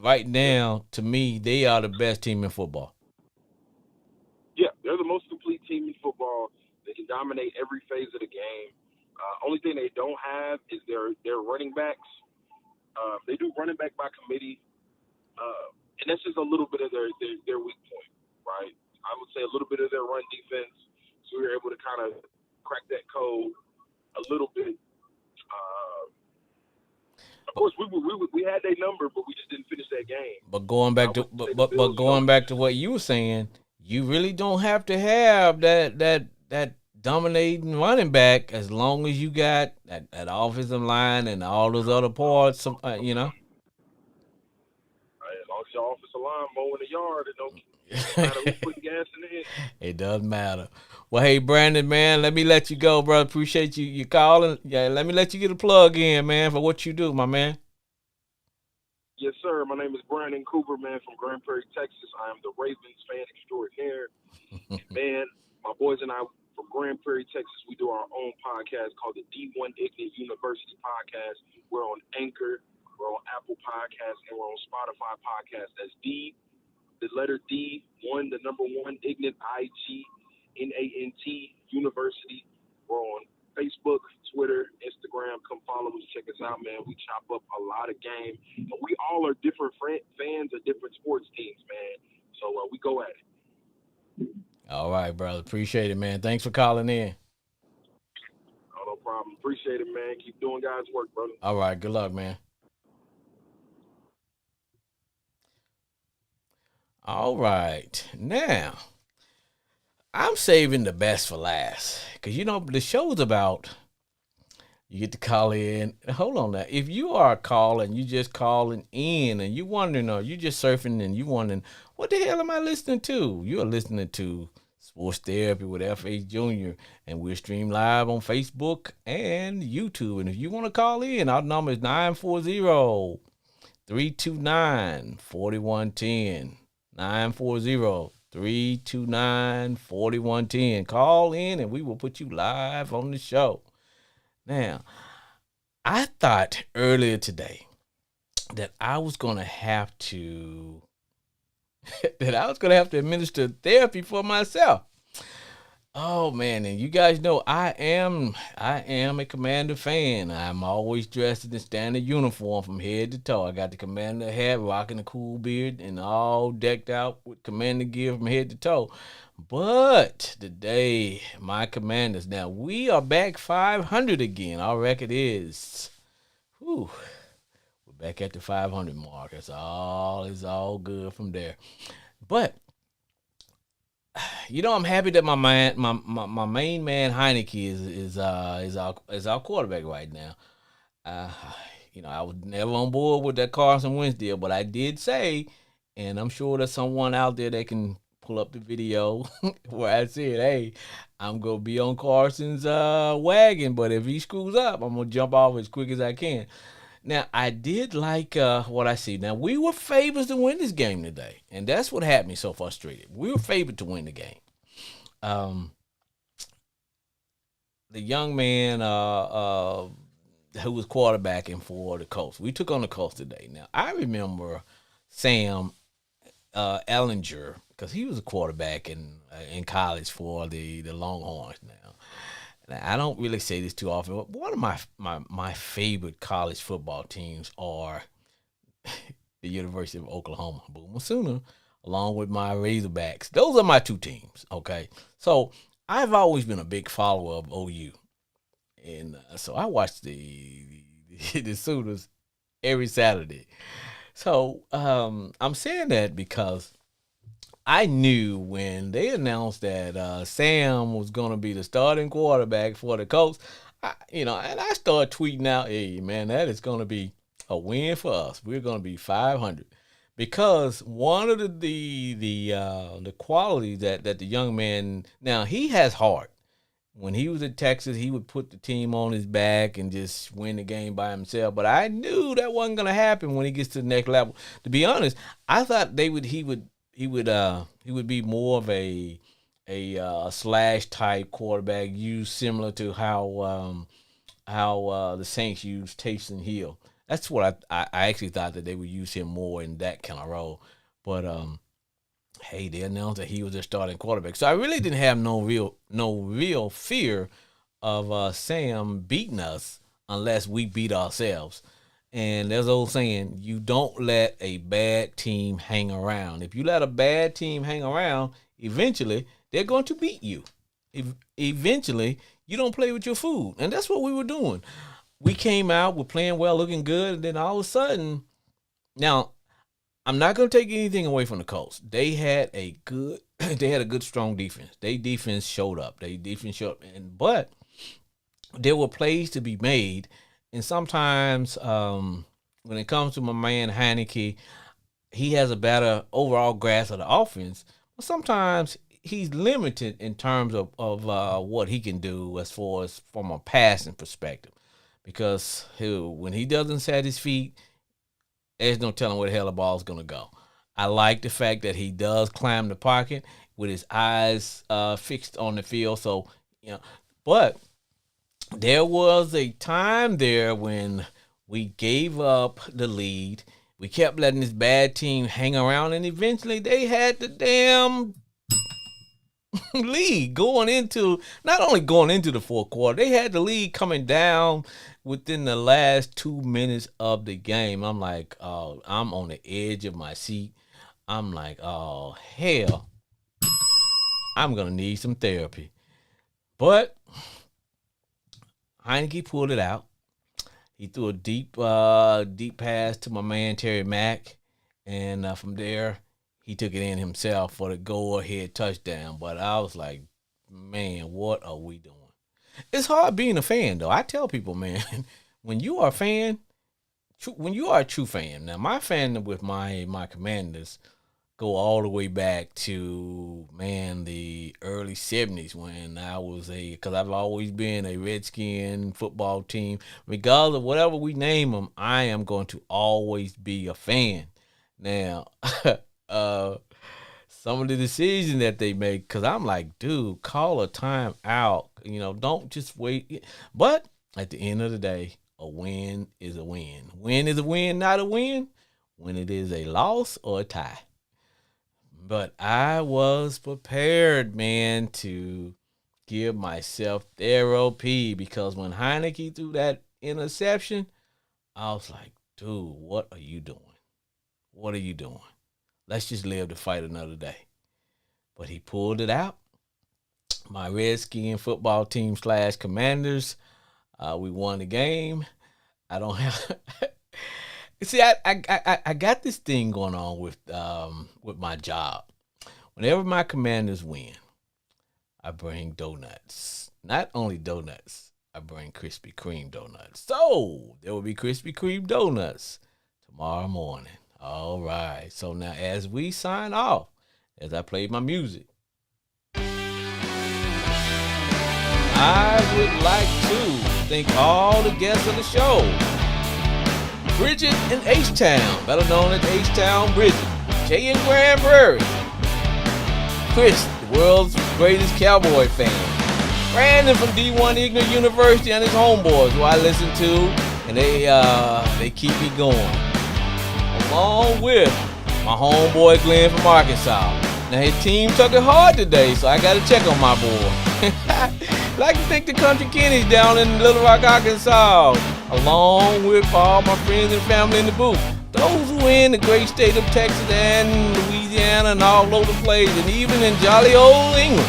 Right now, to me, they are the best team in football. Yeah, they're the most complete team in football. They can dominate every phase of the game. Only thing they don't have is their running backs. They do running back by committee, and that's just a little bit of their weak point, right? I would say a little bit of their run defense. So we were able to kind of crack that code a little bit. Of course, we had their number, but we just didn't finish that game. But going I back to would say but the but Bills, going back to what you were saying, you really don't have to have that dominating running back as long as you got that offensive line and all those other parts. You know. as long as your offensive line mowing the yard, it don't matter who's putting gas in the engine. It doesn't matter. Well, hey Brandon, man, let me let you go, bro. Appreciate you calling. Yeah, let me let you get a plug in, man, for what you do, my man. Yes, sir. My name is Brandon Cooper, man, from Grand Prairie, Texas. I am the Ravens fan extraordinaire. Man, my boys and I from Grand Prairie, Texas, we do our own podcast called the D1 Ignite University Podcast. We're on Anchor, we're on Apple Podcasts, and we're on Spotify Podcasts. That's D, the letter D, one, the number one, Ignite, IGNANT University. We're on Facebook, Twitter, Instagram. Come follow us, check us out, man. We chop up a lot of game. And we all are different fans of different sports teams, man. So we go at it. All right, brother. Appreciate it, man. Thanks for calling in. Oh, no problem. Appreciate it, man. Keep doing God's work, brother. All right. Good luck, man. All right. Now, I'm saving the best for last because, you know, the show's about you get to call in. Hold on now. If you are calling, you just calling in and you wondering or you just surfing and you wondering, what the hell am I listening to? You are listening to Sports Therapy with F.H. Jr. and we're streamed live on Facebook and YouTube. And if you want to call in, our number is 940-329-4110. 940-329-4110. Call in and we will put you live on the show. Now, I thought earlier today that I was gonna have to administer therapy for myself. Oh man, and you guys know I am a Commander fan. I'm always dressed in the standard uniform from head to toe. I got the Commander hat, rocking the cool beard, and all decked out with Commander gear from head to toe. But today, my Commanders. Now we are back 500 again. Our record is, we're back at the 500 mark. It's all good from there. But you know, I'm happy that my main man Heineke is our quarterback right now. You know, I was never on board with that Carson Wentz deal, but I did say, and I'm sure there's someone out there that can pull up the video where I said, hey, I'm going to be on Carson's wagon, but if he screws up, I'm going to jump off as quick as I can. Now, I did like what I see. Now, we were favored to win this game today, and that's what had me so frustrated. We were favored to win the game. The young man who was quarterbacking for the Colts, we took on the Colts today. Now, I remember Sam Ellinger, because he was a quarterback in college for the Longhorns now. And I don't really say this too often, but one of my favorite college football teams are the University of Oklahoma, Boomer Sooner, along with my Razorbacks. Those are my two teams, okay? So I've always been a big follower of OU. And so I watch the Sooners every Saturday. So I'm saying that because I knew when they announced that Sam was going to be the starting quarterback for the Colts, and I started tweeting out, hey, man, that is going to be a win for us. We're going to be 500. Because one of the qualities that the young man, now he has heart. When he was at Texas, he would put the team on his back and just win the game by himself. But I knew that wasn't going to happen when he gets to the next level. To be honest, I thought he would be more of a slash type quarterback, used similar to how the Saints used Taysom Hill. That's what I actually thought, that they would use him more in that kind of role. But hey, they announced that he was their starting quarterback, so I really didn't have no real fear of Sam beating us unless we beat ourselves. And there's an old saying, you don't let a bad team hang around. If you let a bad team hang around, eventually they're going to beat you. Eventually, you don't play with your food. And that's what we were doing. We came out, we're playing well, looking good, and then all of a sudden, now I'm not going to take anything away from the Colts. They had a good, strong defense. Their defense showed up. But there were plays to be made, and sometimes when it comes to my man Heineke, he has a better overall grasp of the offense. But sometimes he's limited in terms of what he can do as far as from a passing perspective, because when he doesn't set his feet, there's no telling where the hell the ball's going to go. I like the fact that he does climb the pocket with his eyes fixed on the field. So, but there was a time there when we gave up the lead. We kept letting this bad team hang around, and eventually they had the damn lead not only going into the fourth quarter, they had the lead coming down within the last 2 minutes of the game. I'm like, oh, I'm on the edge of my seat. I'm like, oh, hell, I'm going to need some therapy. But Heineke pulled it out. He threw a deep pass to my man Terry Mack, and from there, he took it in himself for the go-ahead touchdown. But I was like, man, what are we doing? It's hard being a fan, though. I tell people, man, when you are a fan, when you are a true fan. Now, my fandom with my Commanders go all the way back to, man, the early 70s when I was because I've always been a Redskin football team. Regardless of whatever we name them, I am going to always be a fan. Now, some of the decisions that they make, because I'm like, dude, call a time out. Don't just wait. But at the end of the day, a win is a win. Win is a win, not a win when it is a loss or a tie. But I was prepared, man, to give myself therapy, because when Heineke threw that interception, I was like, dude, what are you doing? What are you doing? Let's just live to fight another day. But he pulled it out. My Redskin football team / Commanders, we won the game. I don't have. See, I got this thing going on with my job. Whenever my Commanders win, I bring donuts. Not only donuts, I bring Krispy Kreme donuts. So there will be Krispy Kreme donuts tomorrow morning. All right. So now, as we sign off, as I play my music, I would like to thank all the guests of the show. Bridget in H-Town, better known as H-Town Bridget. Jay in Grand Prairie. Chris, the world's greatest cowboy fan. Brandon from D1 Ignorant University and his homeboys, who I listen to, and they keep me going. Along with my homeboy Glenn from Arkansas. Now his team took it hard today, so I got to check on my boy. I'd like to thank the Country Kennies down in Little Rock, Arkansas, along with all my friends and family in the booth. Those who are in the great state of Texas and Louisiana and all over the place, and even in jolly old England.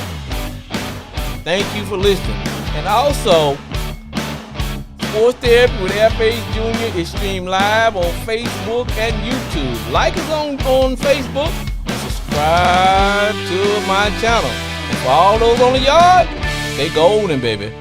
Thank you for listening. And also, Sports Therapy with F.H. Jr. is streamed live on Facebook and YouTube. Like us on Facebook, and subscribe to my channel. And for all those on the yard, stay golden, baby.